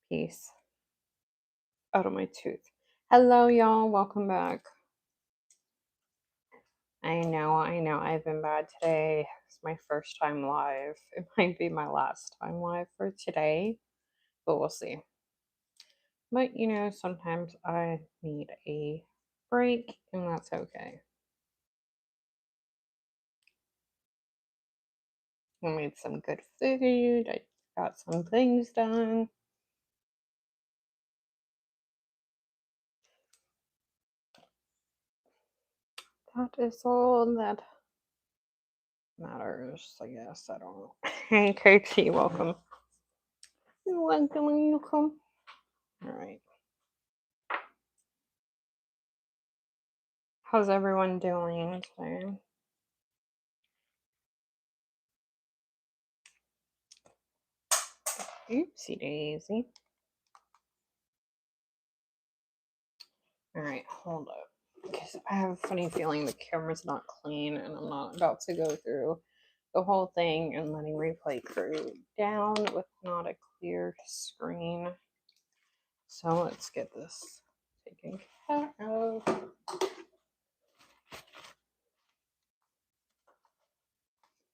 piece out of my tooth. Hello, y'all. Welcome back. I know. I've been bad today. It's my first time live. It might be my last time live for today, but we'll see. But sometimes I need a break, and that's okay. I made some good food. I got some things done. That is all that matters, I guess. I don't know. Hey, KT, welcome. Welcome. All right. How's everyone doing today? Oopsie daisy. All right, hold up. Because I have a funny feeling the camera's not clean and I'm not about to go through the whole thing and letting replay crew down with not a clear screen. So let's get this taken care of.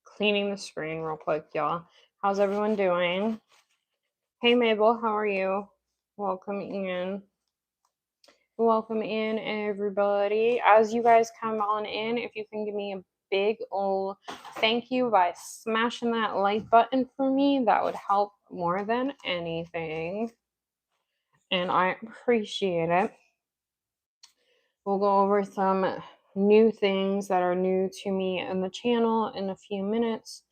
Cleaning the screen real quick, y'all. How's everyone doing? Hey, Mabel, how are you? Welcome in. Welcome in, everybody. As you guys come on in, if you can give me a big old thank you by smashing that like button for me, that would help more than anything. And I appreciate it. We'll go over some new things that are new to me and the channel in a few minutes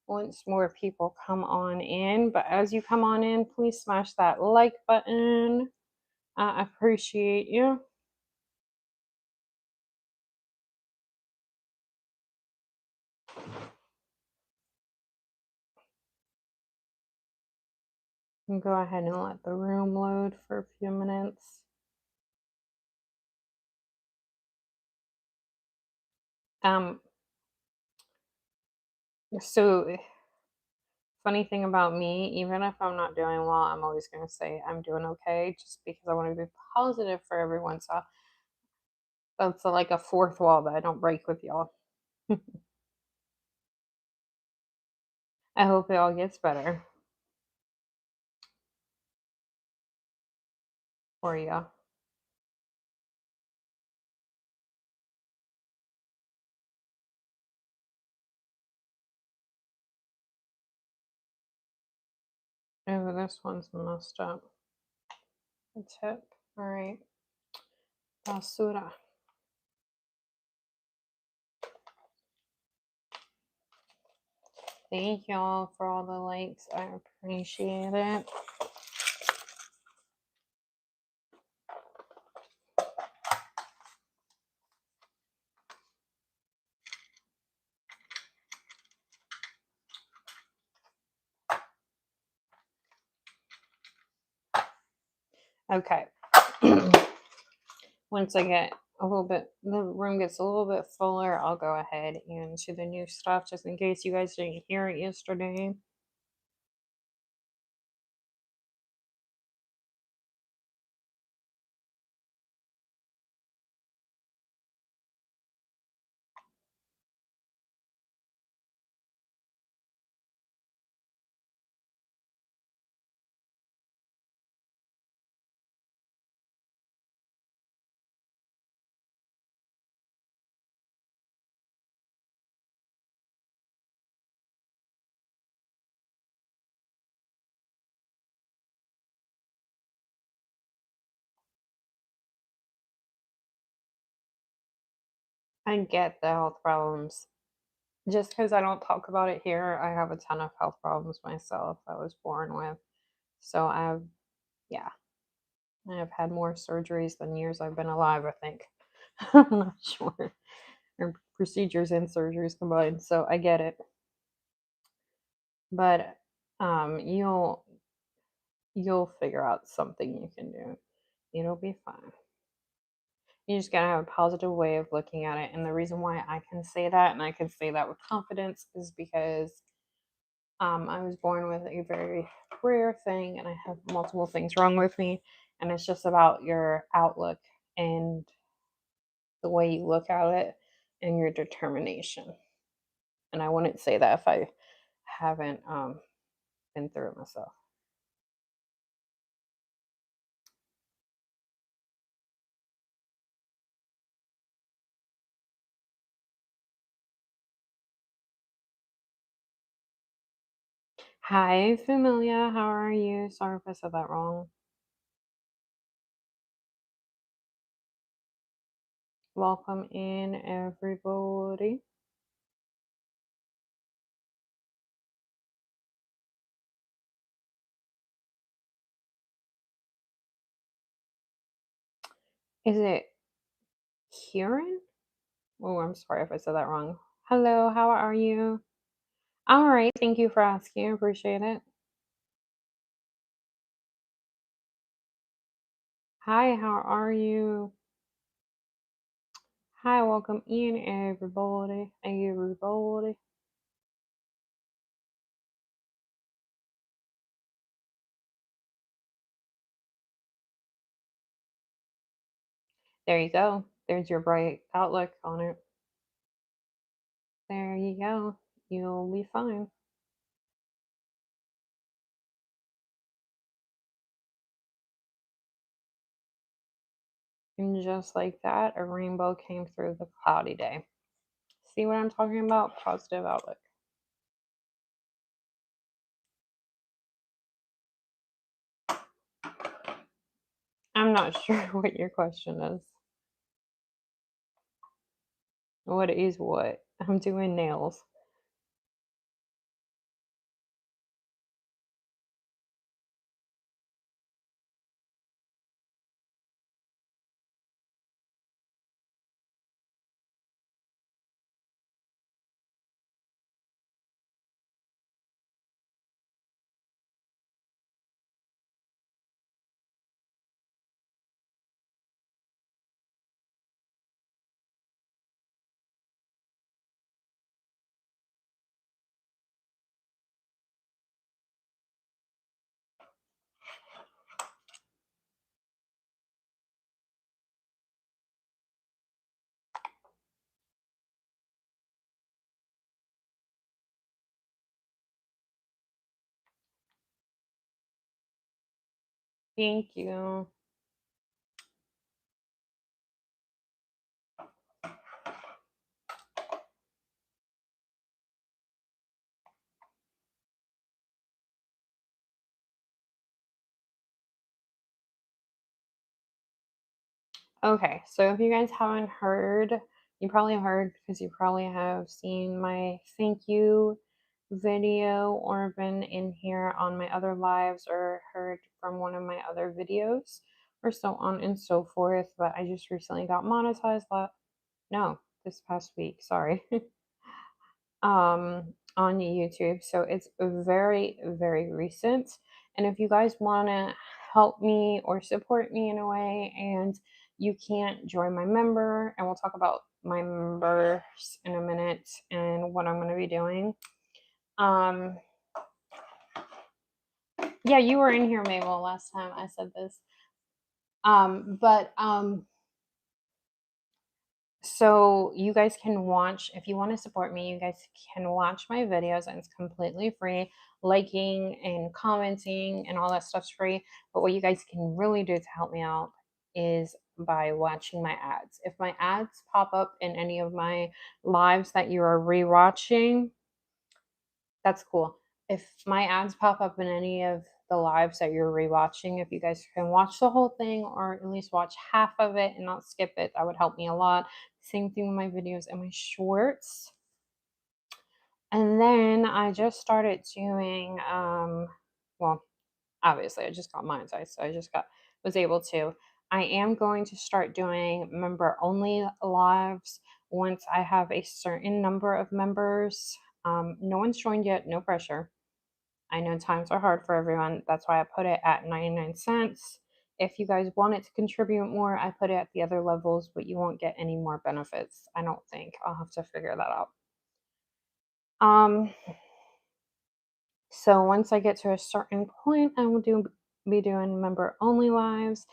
once more people come on in. But as you come on in, please smash that like button. I appreciate you. And go ahead and let the room load for a few minutes. So funny thing about me, even if I'm not doing well, I'm always going to say I'm doing okay just because I want to be positive for everyone. So that's like a fourth wall that I don't break with y'all. I hope it all gets better for you. Oh, this one's messed up. The tip. All right. Basura. Thank y'all for all the likes. I appreciate it. Okay. Once I get a little bit, the room gets a little bit fuller, I'll go ahead and do the new stuff just in case you guys didn't hear it yesterday. I get the health problems. Just because I don't talk about it here, I have a ton of health problems myself I was born with. So I've had more surgeries than years I've been alive, I think. I'm not sure. Or procedures and surgeries combined, so I get it. But you'll figure out something you can do. It'll be fine. You just gotta have a positive way of looking at it. And the reason why I can say that and I can say that with confidence is because I was born with a very rare thing, and I have multiple things wrong with me. And it's just about your outlook and the way you look at it and your determination. And I wouldn't say that if I haven't been through it myself. Hi, Familia. How are you? Sorry if I said that wrong. Welcome in, everybody. Is it Kieran? Oh, I'm sorry if I said that wrong. Hello, how are you? All right, thank you for asking. Appreciate it. Hi, how are you? Hi, welcome in, everybody. Everybody. There you go. There's your bright outlook on it. There you go. You'll be fine. And just like that, a rainbow came through the cloudy day. See what I'm talking about? Positive outlook. I'm not sure what your question is. What is what? I'm doing nails. Thank you. Okay, so if you guys haven't heard, you probably heard because you probably have seen my thank you video or been in here on my other lives or heard from one of my other videos or so on and so forth. But I just recently got monetized. No, this past week. Sorry. On YouTube. So it's very, very recent. And if you guys want to help me or support me in a way and you can't join my member, and we'll talk about my members in a minute and what I'm going to be doing. Yeah, you were in here, Mabel, last time I said this. But so you guys can watch, if you want to support me, you guys can watch my videos and it's completely free. Liking and commenting and all that stuff's free. But what you guys can really do to help me out is by watching my ads. If my ads pop up in any of my lives that you are rewatching, that's cool. If my ads pop up in any of the lives that you're rewatching, if you guys can watch the whole thing or at least watch half of it and not skip it, that would help me a lot. Same thing with my videos and my shorts. And then I just started doing well, obviously I just got monetized, so I just was able to. I am going to start doing member only lives once I have a certain number of members. No one's joined yet, no pressure. I know times are hard for everyone. That's why I put it at 99 cents. If you guys wanted to contribute more, I put it at the other levels, but you won't get any more benefits. I don't think. I'll have to figure that out. So once I get to a certain point, I will be doing member only lives.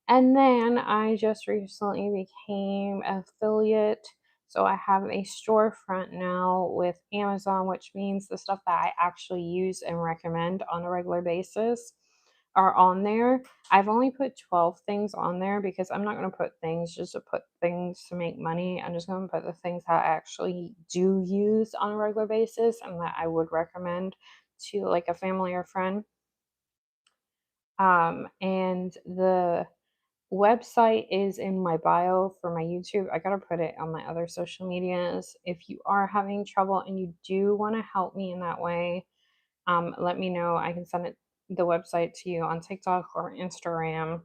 And then I just recently became affiliate. So I have a storefront now with Amazon, which means the stuff that I actually use and recommend on a regular basis are on there. I've only put 12 things on there because I'm not going to put things just to put things to make money. I'm just going to put the things that I actually do use on a regular basis and that I would recommend to like a family or friend. And the website is in my bio for my YouTube. I gotta put it on my other social medias. If you are having trouble and you do want to help me in that way, let me know. I can send the website to you on TikTok or Instagram.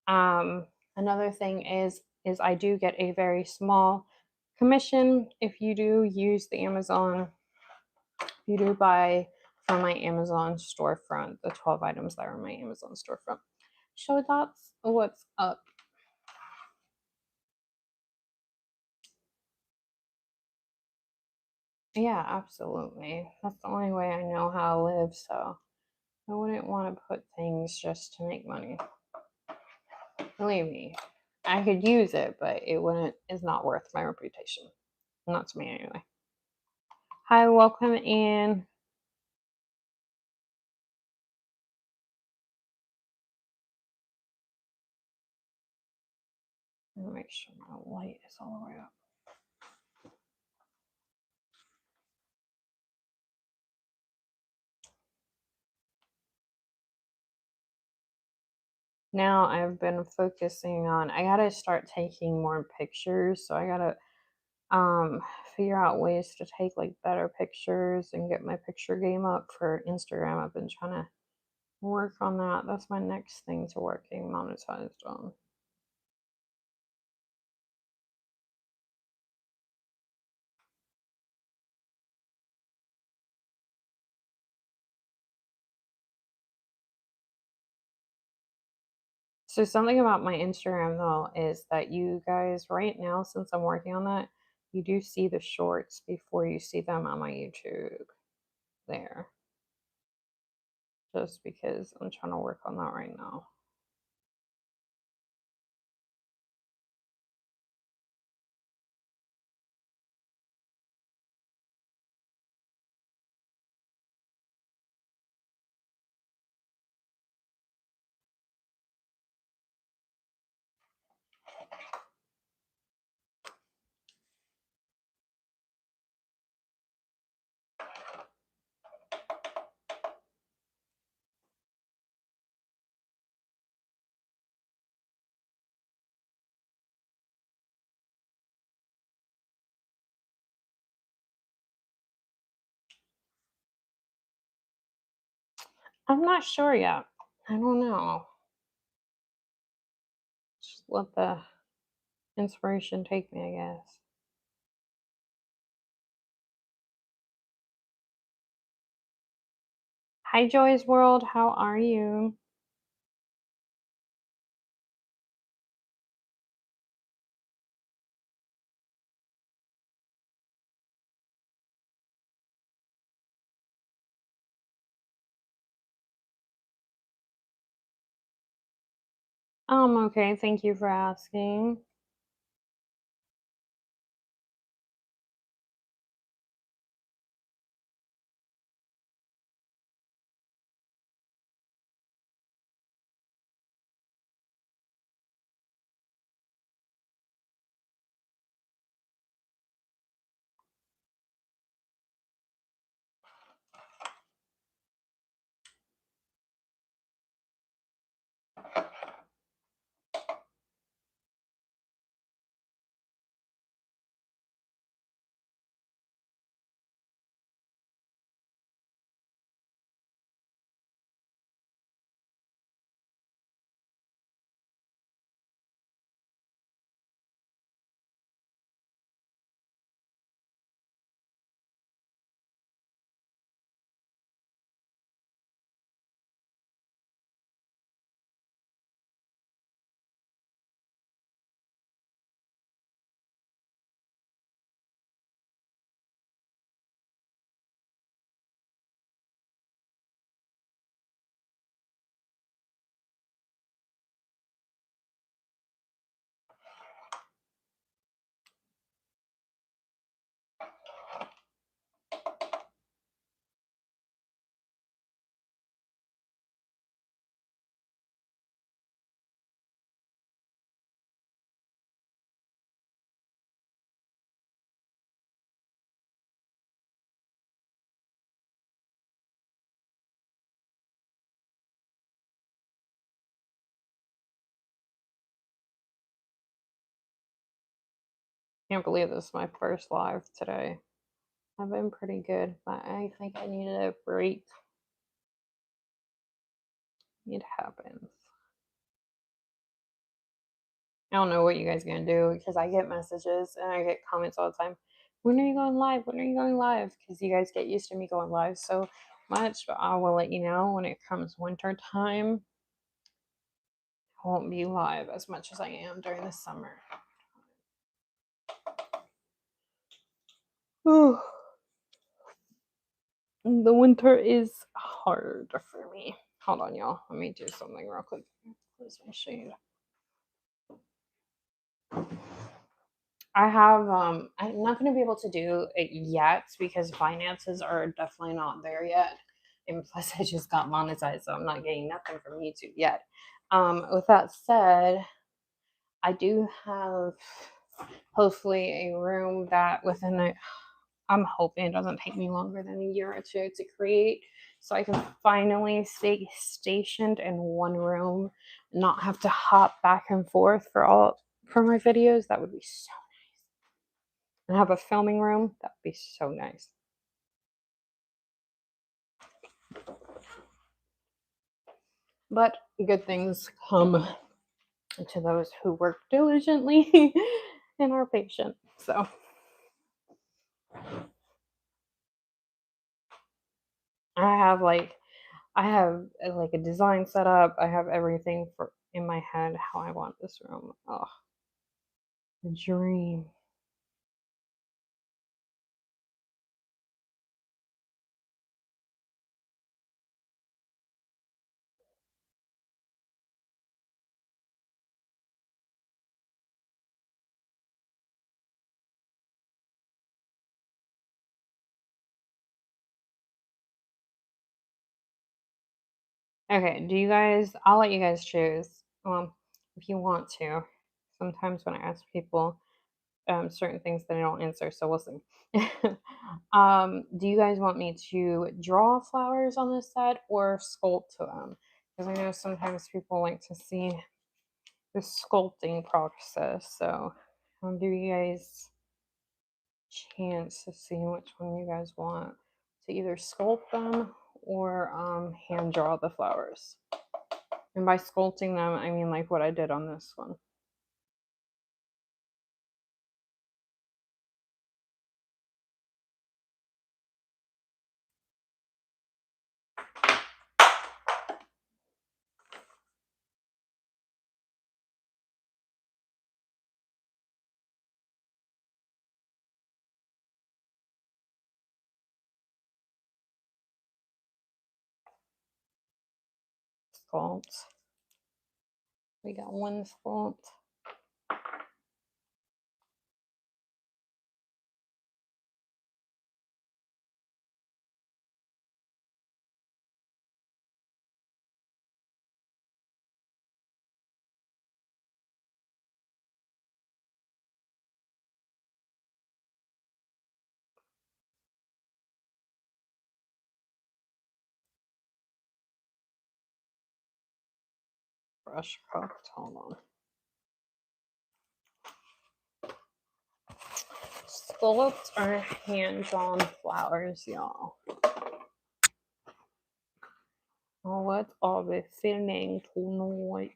Another thing is I do get a very small commission if you do use the Amazon. You do buy from my Amazon storefront, the 12 items that are in my Amazon storefront. So that's what's up. Yeah, absolutely. That's the only way I know how to live, so I wouldn't want to put things just to make money. Believe me, I could use it, but it wouldn't is not worth my reputation. Not to me anyway. Hi, welcome in. Let me make sure my light is all the way up. Now I've been focusing on I gotta start taking more pictures, so I gotta figure out ways to take like better pictures and get my picture game up for Instagram. I've been trying to work on that. That's my next thing to working monetized on. So something about my Instagram though is that you guys right now, since I'm working on that, you do see the shorts before you see them on my YouTube there. Just because I'm trying to work on that right now. I'm not sure yet. I don't know. Just let the inspiration take me, I guess. Hi, Joy's World. How are you? Okay. Thank you for asking. Can't believe this is my first live today. I've been pretty good, but I think I needed a break. It happens. I don't know what you guys are gonna do because I get messages and I get comments all the time. When are you going live? When are you going live? Because you guys get used to me going live so much, but I will let you know when it comes winter time. I won't be live as much as I am during the summer. Ooh. The winter is hard for me. Hold on, y'all. Let me do something real quick. Close my shade. I'm not going to be able to do it yet because finances are definitely not there yet. And plus, I just got monetized, so I'm not getting nothing from YouTube yet. With that said, I do have hopefully a room that I'm hoping it doesn't take me longer than a year or two to create, so I can finally stay stationed in one room, not have to hop back and forth for my videos. That would be so nice. And have a filming room. That would be so nice. But good things come to those who work diligently and are patient. So I have like a design set up. I have everything for in my head how I want this room. Oh, a dream. Okay, I'll let you guys choose. If you want to. Sometimes when I ask people certain things that I don't answer, so we'll see. Do you guys want me to draw flowers on this set or sculpt to them? Because I know sometimes people like to see the sculpting process. So I'll give you guys a chance to see which one you guys want to either sculpt them or hand draw the flowers. And by sculpting them, I mean like what I did on this one. Sculpt. We got one sculpt. Brush craft. Hold on. Sculpt are hand-drawn flowers, y'all. What are we filming tonight?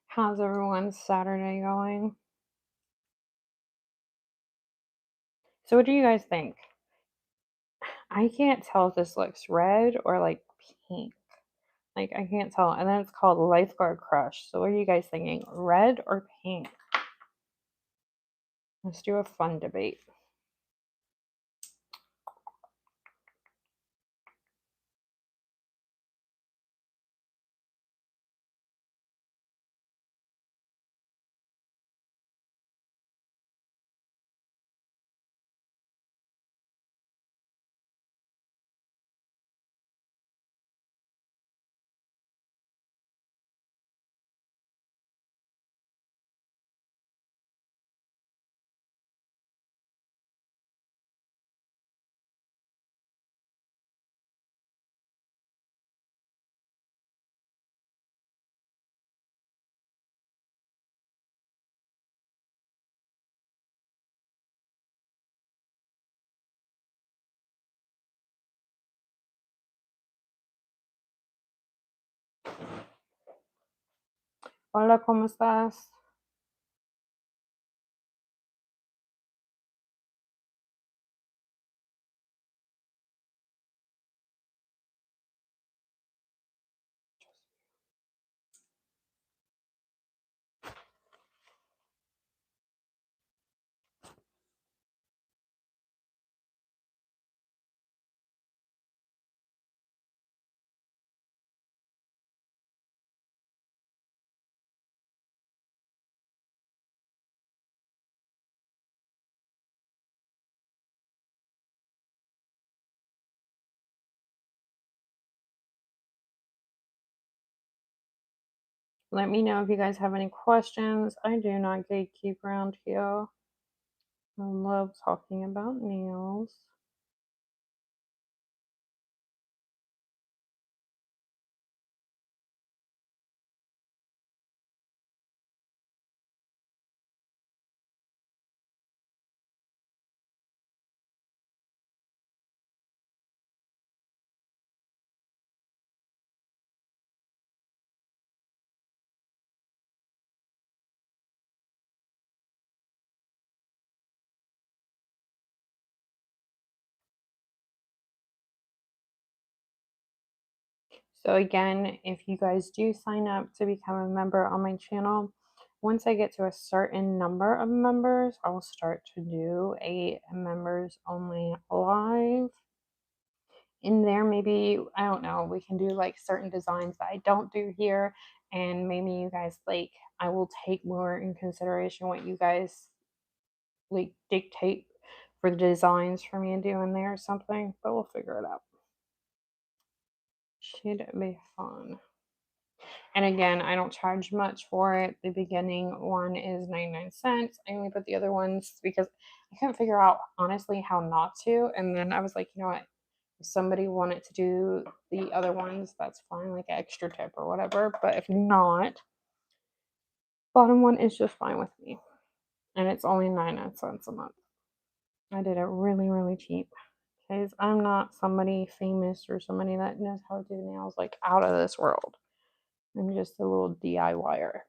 How's everyone's Saturday going? So what do you guys think? I can't tell if this looks red or like pink. Like I can't tell. And then it's called Lifeguard Crush. So what are you guys thinking? Red or pink? Let's do a fun debate. Hola, ¿cómo estás? Let me know if you guys have any questions. I do not gatekeep around here. I love talking about nails. So again, if you guys do sign up to become a member on my channel, once I get to a certain number of members, I'll start to do a members only live. In there, maybe, I don't know, we can do like certain designs that I don't do here. And maybe you guys like, I will take more in consideration what you guys like dictate for the designs for me to do in there or something, but we'll figure it out. Should be fun. And again, I don't charge much for it. The beginning one is 99 cents. I only put the other ones because I couldn't figure out honestly how not to. And then I was like, you know what? If somebody wanted to do the other ones, that's fine, like an extra tip or whatever. But if not, bottom one is just fine with me. And it's only 99 cents a month. I did it really, really cheap. Because I'm not somebody famous or somebody that knows how to do nails like out of this world. I'm just a little DIYer.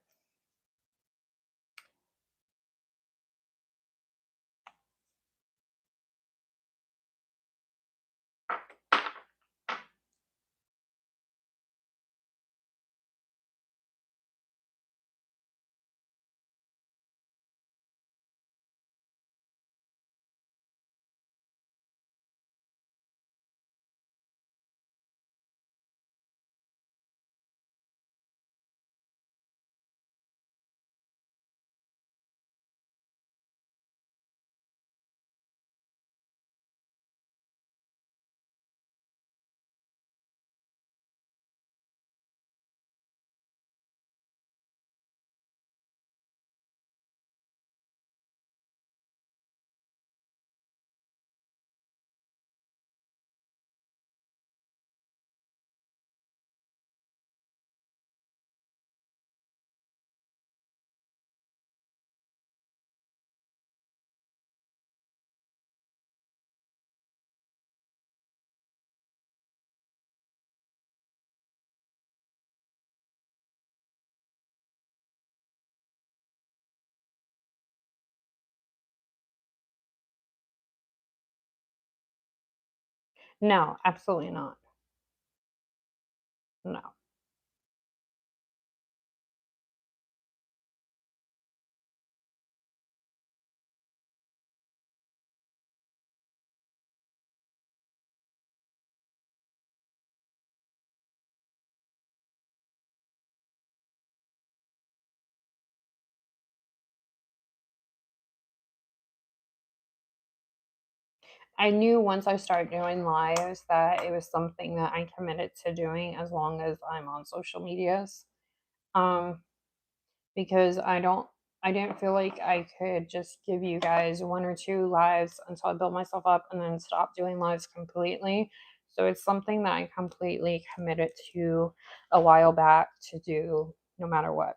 No, absolutely not. No. I knew once I started doing lives that it was something that I committed to doing as long as I'm on social medias. Um, because I didn't feel like I could just give you guys one or two lives until I built myself up and then stop doing lives completely. So it's something that I completely committed to a while back to do no matter what.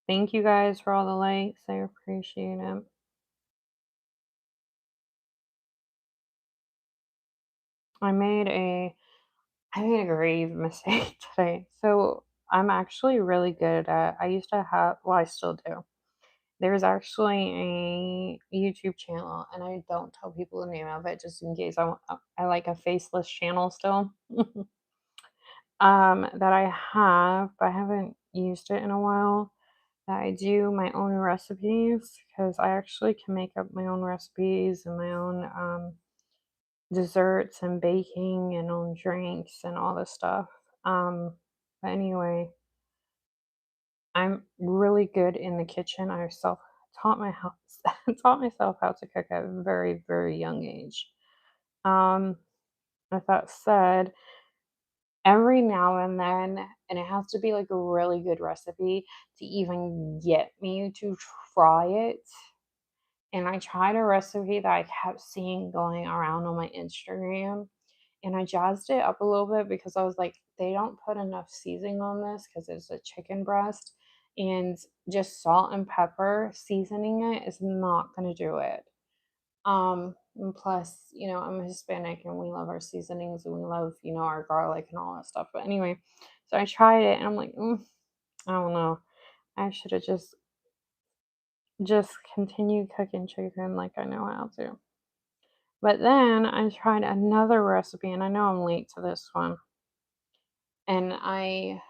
Thank you guys for all the likes. I appreciate it. I made a I made a grave mistake today. So I'm actually really good at I used to have well, I still do. There's actually a YouTube channel, and I don't tell people the name of it just in case I like a faceless channel still. That I have, but I haven't used it in a while. That I do my own recipes because I actually can make up my own recipes and my own desserts and baking and own drinks and all this stuff. But anyway, I'm really good in the kitchen. I self taught my house taught myself how to cook at a very, very young age. Um, with that said, every now and then, and it has to be like a really good recipe to even get me to try it. And I tried a recipe that I kept seeing going around on my Instagram, and I jazzed it up a little bit because I was like, they don't put enough seasoning on this because it's a chicken breast, and just salt and pepper seasoning it is not going to do it. And plus, I'm Hispanic and we love our seasonings and we love, our garlic and all that stuff. But anyway, so I tried it and I'm like, I don't know. I should have just continued cooking chicken like I know how to. But then I tried another recipe, and I know I'm late to this one. And I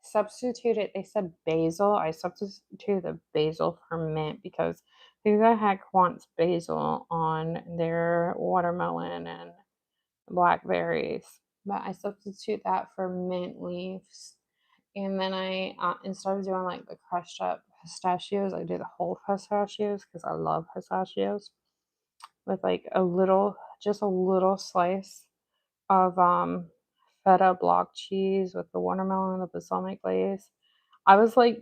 substituted, they said basil. I substituted the basil for mint because who the heck wants basil on their watermelon and blackberries? But I substitute that for mint leaves. And then instead of doing like the crushed up pistachios, I do the whole pistachios because I love pistachios with like just a little slice of feta block cheese with the watermelon and the balsamic glaze. I was like,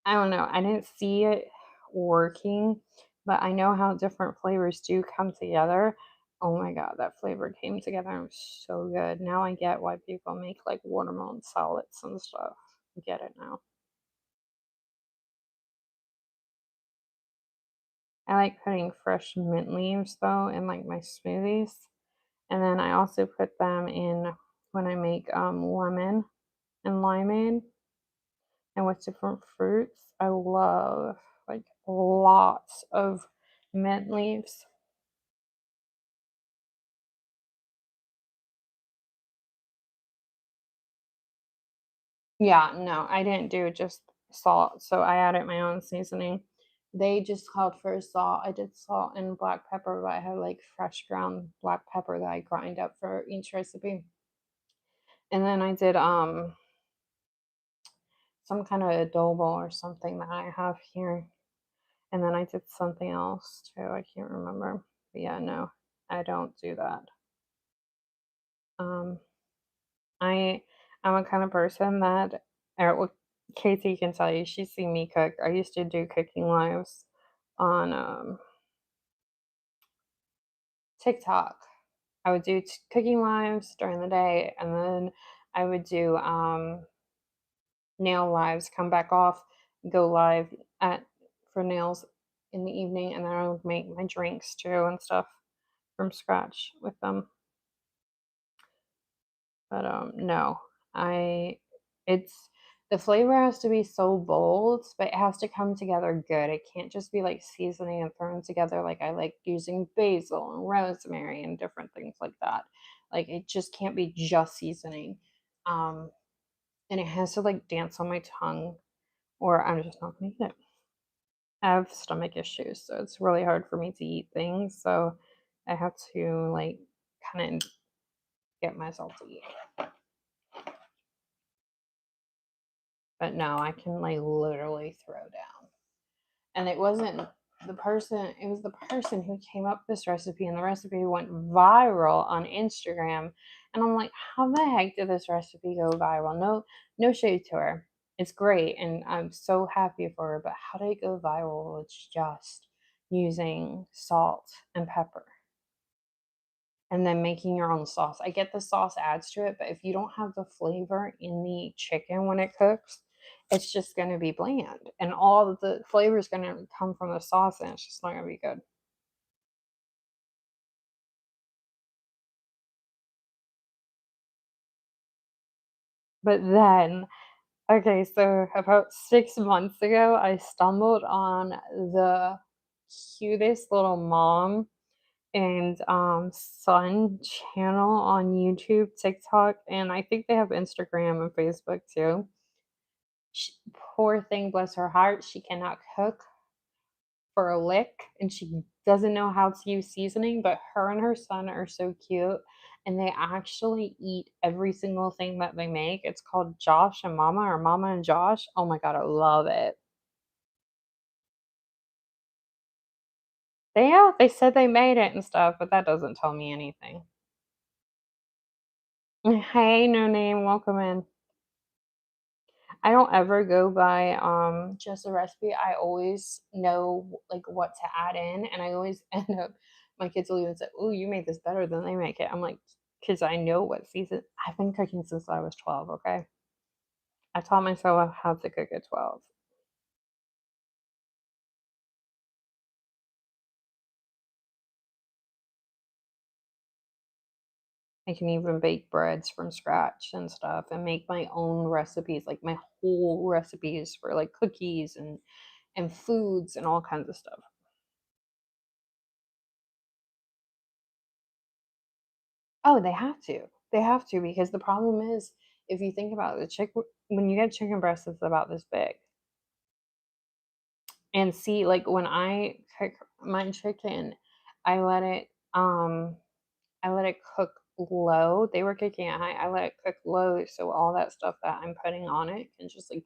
I don't know, I didn't see it working, but I know how different flavors do come together. Oh my god, that flavor came together and was so good. Now I get why people make like watermelon salads and stuff. I get it now. I like putting fresh mint leaves though in like my smoothies. And then I also put them in when I make lemon and limeade and with different fruits. I love like lots of mint leaves. Yeah, no, I didn't do just salt, so I added my own seasoning. They just called for salt. I did salt and black pepper, but I have like fresh ground black pepper that I grind up for each recipe. And then I did some kind of adobo or something that I have here. And then I did something else too. I can't remember. But yeah, no, I don't do that. Um, I am a kind of person that, well, Katie can tell you, she's seen me cook. I used to do cooking lives on TikTok. I would do cooking lives during the day, and then I would do nail lives come back off, go live at for nails in the evening, and then I would make my drinks too and stuff from scratch with them. But no, I it's the flavor has to be so bold, but it has to come together good. It can't just be like seasoning and thrown together. Like I like using basil and rosemary and different things like that. Like it just can't be just seasoning. Um, and it has to like dance on my tongue, or I'm just not gonna eat it. I have stomach issues, so it's really hard for me to eat things. So I have to like kind of get myself to eat. But no, I can like literally throw down. And it wasn't the person, it was the person who came up with this recipe, and the recipe went viral on Instagram. And I'm like, how the heck did this recipe go viral? No shade to her. It's great and I'm so happy for her, but how did it go viral? It's just using salt and pepper and then making your own sauce. I get the sauce adds to it, but if you don't have the flavor in the chicken when it cooks, it's just going to be bland. And all of the flavor is going to come from the sauce, and it's just not going to be good. But then, okay, so about 6 months ago, I stumbled on the cutest little mom and son channel on YouTube, TikTok, and I think they have Instagram and Facebook too. She, poor thing, bless her heart, she cannot cook for a lick and she doesn't know how to use seasoning, but her and her son are so cute and they actually eat every single thing that they make. It's called Josh and Mama, or Mama and Josh. Oh my god, I love it. They said they made it and stuff, but that doesn't tell me anything. Hey, no name, welcome in. I don't ever go by just a recipe. I always know like what to add in, and I always end up my kids will even say, "Oh, you made this better than they make it." I'm like, "Cause I know what season I've been cooking since I was 12, okay? I taught myself how to cook at 12. I can even bake breads from scratch and stuff and make my own recipes, like my whole recipes for like cookies and foods and all kinds of stuff. Oh, they have to. They have to because the problem is if you think about it, the chicken when you get chicken breast, it's about this big. And see, like when I cook my chicken, I let it I let it cook low. They were cooking at high. I let it cook low so all that stuff that I'm putting on it can just like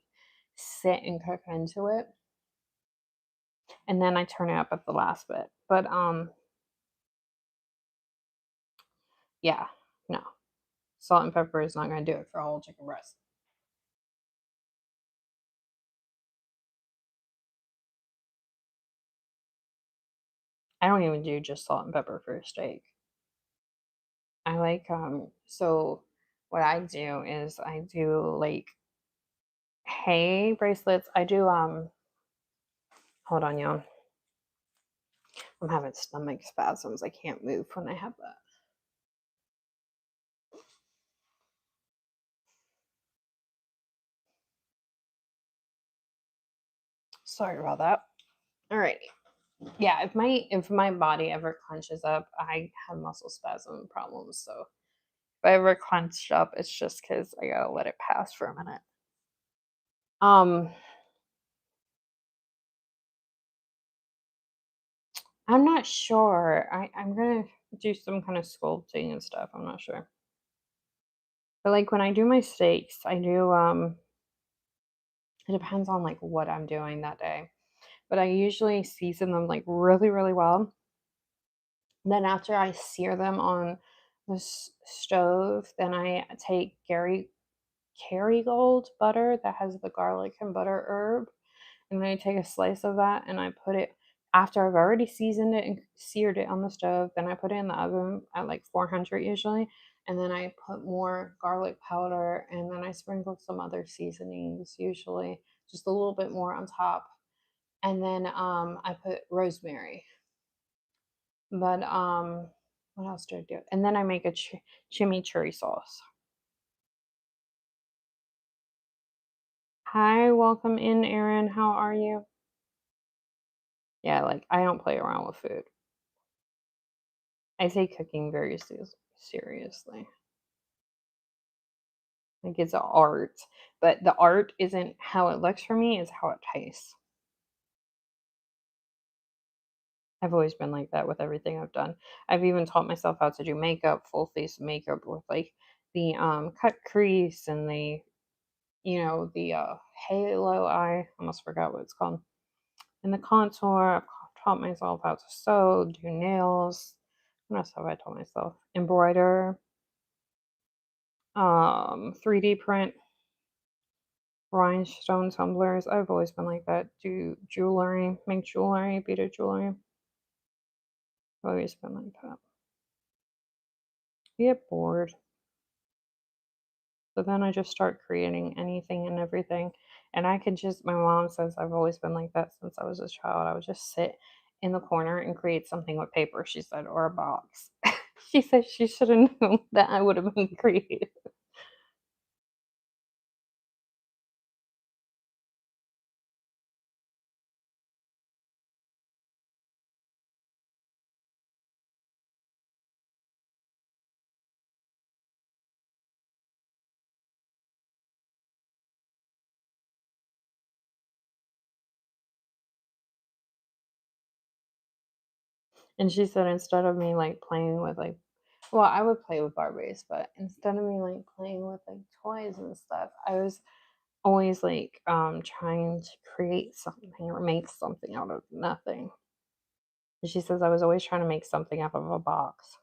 sit and cook into it. And then I turn it up at the last bit. But yeah, no. Salt and pepper is not gonna do it for a whole chicken breast. I don't even do just salt and pepper for a steak. I like so what I do is I do like hay bracelets. I do hold on y'all. I'm having stomach spasms. I can't move when I have that. Sorry about that. All right. Yeah, if my body ever clenches up, I have muscle spasm problems. So if I ever clench up, it's just because I gotta let it pass for a minute. Um, I'm not sure. I'm gonna do some kind of sculpting and stuff. I'm not sure. But like when I do my steaks, I do it depends on like what I'm doing that day. But I usually season them like really, really well. Then after I sear them on the stove, then I take Kerrygold butter that has the garlic and butter herb, and then I take a slice of that and I put it after I've already seasoned it and seared it on the stove. Then I put it in the oven at like 400 usually, and then I put more garlic powder, and then I sprinkle some other seasonings, usually just a little bit more on top. And then I put rosemary. But what else do I do? And then I make a chimichurri sauce. Hi, welcome in, Erin. How are you? Yeah, like I don't play around with food. I take cooking very seriously. Like it's art, but the art isn't how it looks for me, it's how it tastes. I've always been like that with everything I've done. I've even taught myself how to do makeup, full face makeup with like the cut crease and the the halo eye. I almost forgot what it's called. And the contour. I've taught myself how to sew, do nails. What else have I taught myself? Embroider, 3D print, rhinestone tumblers. I've always been like that. Do jewelry, make jewelry, beaded jewelry. I've always been like that. Get bored. So then I just start creating anything and everything. And I could just, my mom says I've always been like that since I was a child. I would just sit in the corner and create something with paper, she said, or a box. She said she should have known that I would have been creative. And she said instead of me like playing with like, well, I would play with Barbies, but instead of me like playing with like toys and stuff, I was always like trying to create something or make something out of nothing. And she says I was always trying to make something out of a box.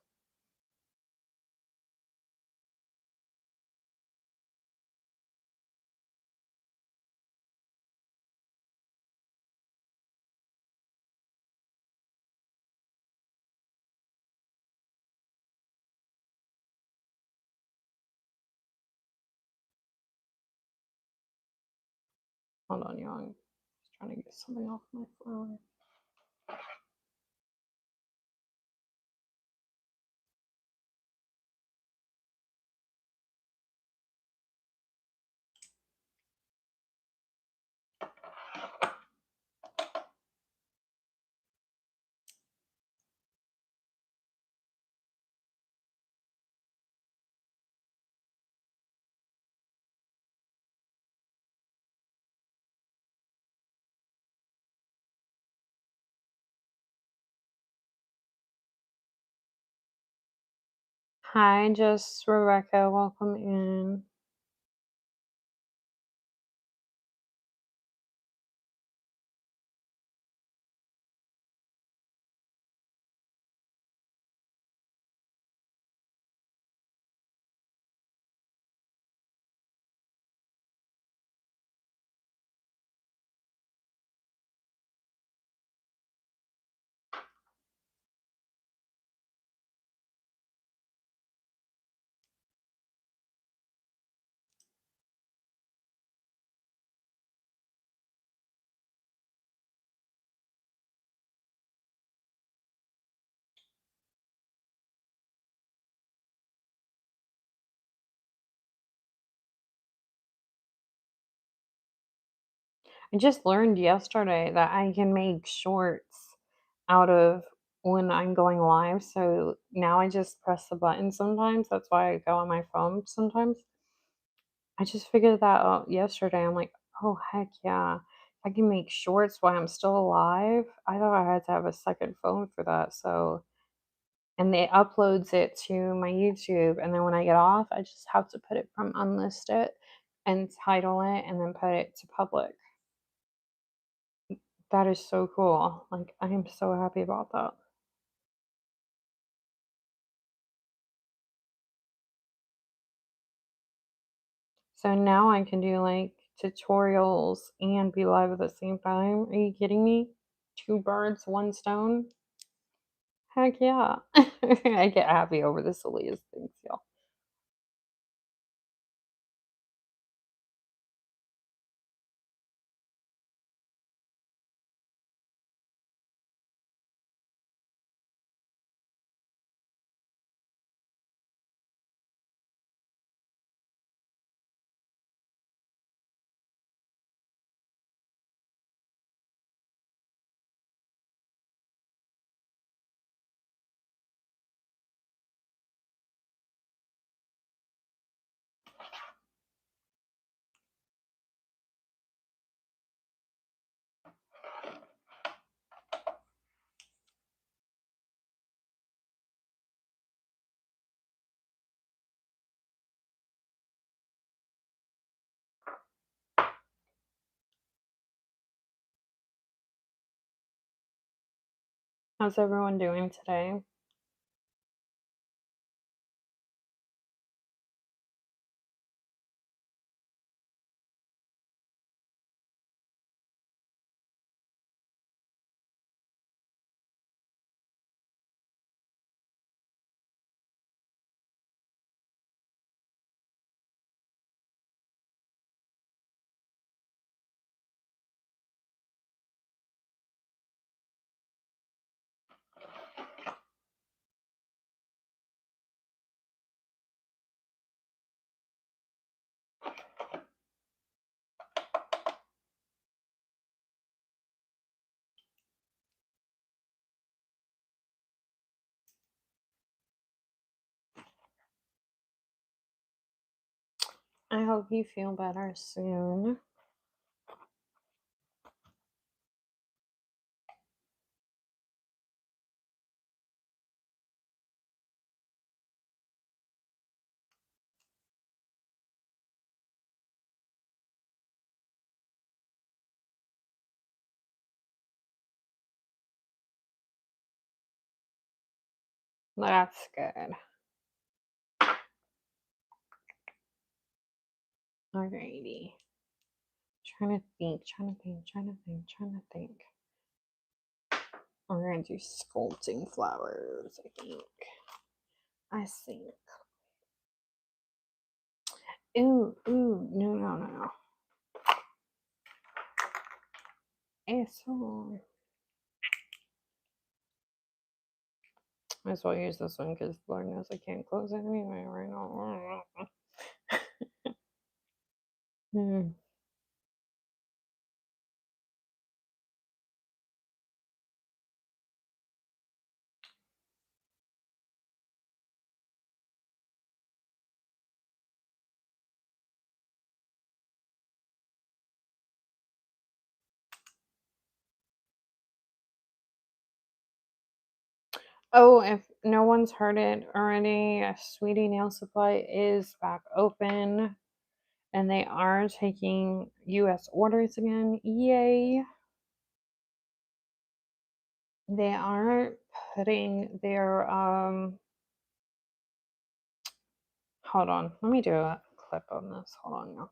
Hold on, y'all. I'm just trying to get something off my phone. Hi, just Rebecca. Welcome in. I just learned yesterday that I can make shorts out of when I'm going live. So now I just press the button sometimes. That's why I go on my phone sometimes. I just figured that out yesterday. I'm like, oh, heck yeah. I can make shorts while I'm still alive. I thought I had to have a second phone for that. So, and it uploads it to my YouTube. And then when I get off, I just have to put it from unlisted and title it and then put it to public. That is so cool. Like, I am so happy about that. So now I can do like tutorials and be live at the same time. Are you kidding me? Two birds, one stone. Heck yeah. I get happy over the silliest things, y'all. How's everyone doing today? I hope you feel better soon. That's good. Alrighty. Trying to think. We're going to do sculpting flowers, I think. Ooh, no. Eso. Might as well use this one because Lord knows I can't close it anyway right now. Oh, if no one's heard it already, Sweetie Nail Supply is back open and they are taking US orders again. Yay! They are putting their hold on, let me do a clip on this. Hold on, y'all.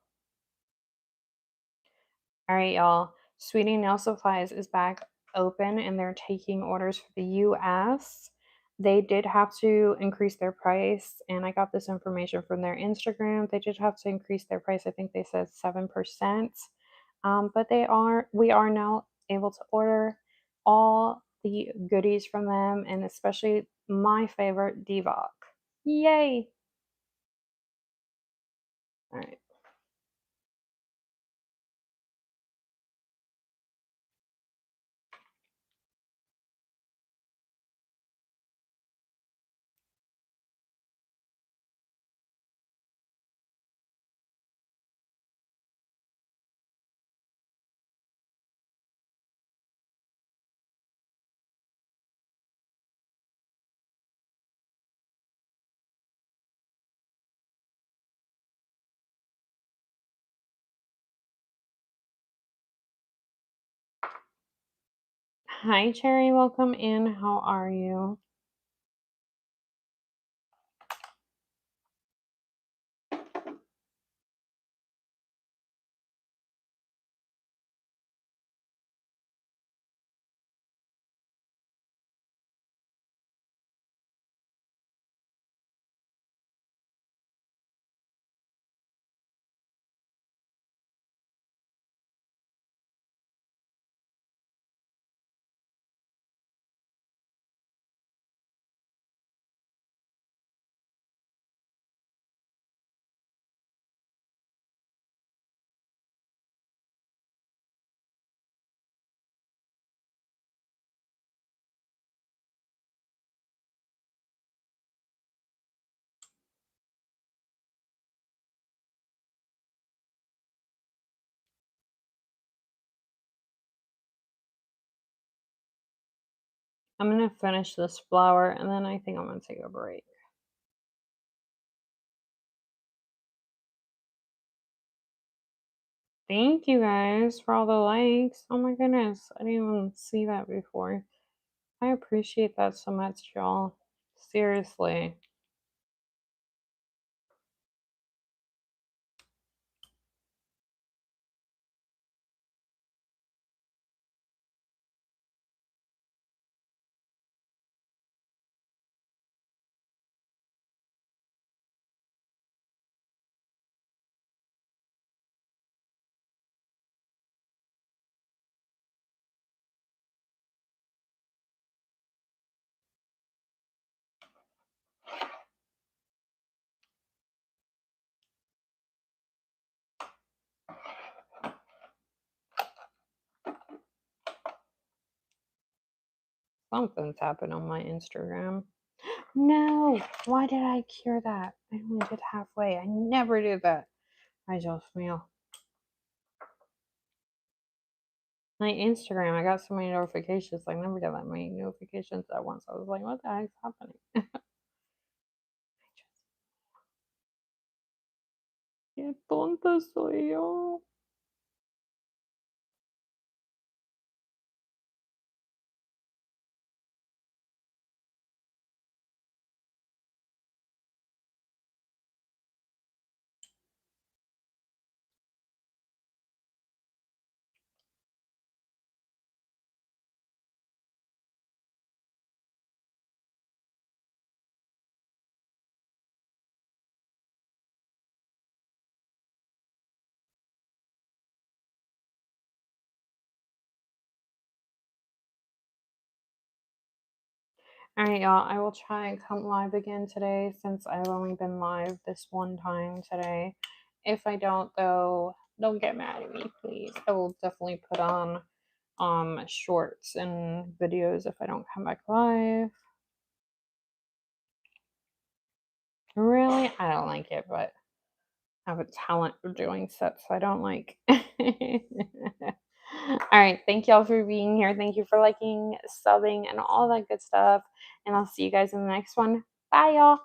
All right, y'all. Sweetie Nail Supplies is back open and they're taking orders for the US. They did have to increase their price, and I got this information from their Instagram. They did have to increase their price. I think they said 7%. But we are now able to order all the goodies from them, and especially my favorite, Divock. Yay! All right. Hi, Cherry. Welcome in. How are you? I'm going to finish this flower and then I think I'm going to take a break. Thank you guys for all the likes. Oh my goodness. I didn't even see that before. I appreciate that so much, y'all. Seriously. Something's happened on my Instagram. No, why did I cure that? I only did halfway. I never do that. I just feel my Instagram. I got so many notifications. I never get that many notifications at once. I was like, what the heck's happening? Qué tonta soy yo. All right, y'all. I will try and come live again today since I've only been live this one time today. If I don't, though, don't get mad at me, please. I will definitely put on shorts and videos if I don't come back live. Really, I don't like it, but I have a talent for doing sets I don't like. All right, thank y'all for being here. Thank you for liking, subbing, and all that good stuff. And I'll see you guys in the next one. Bye, y'all.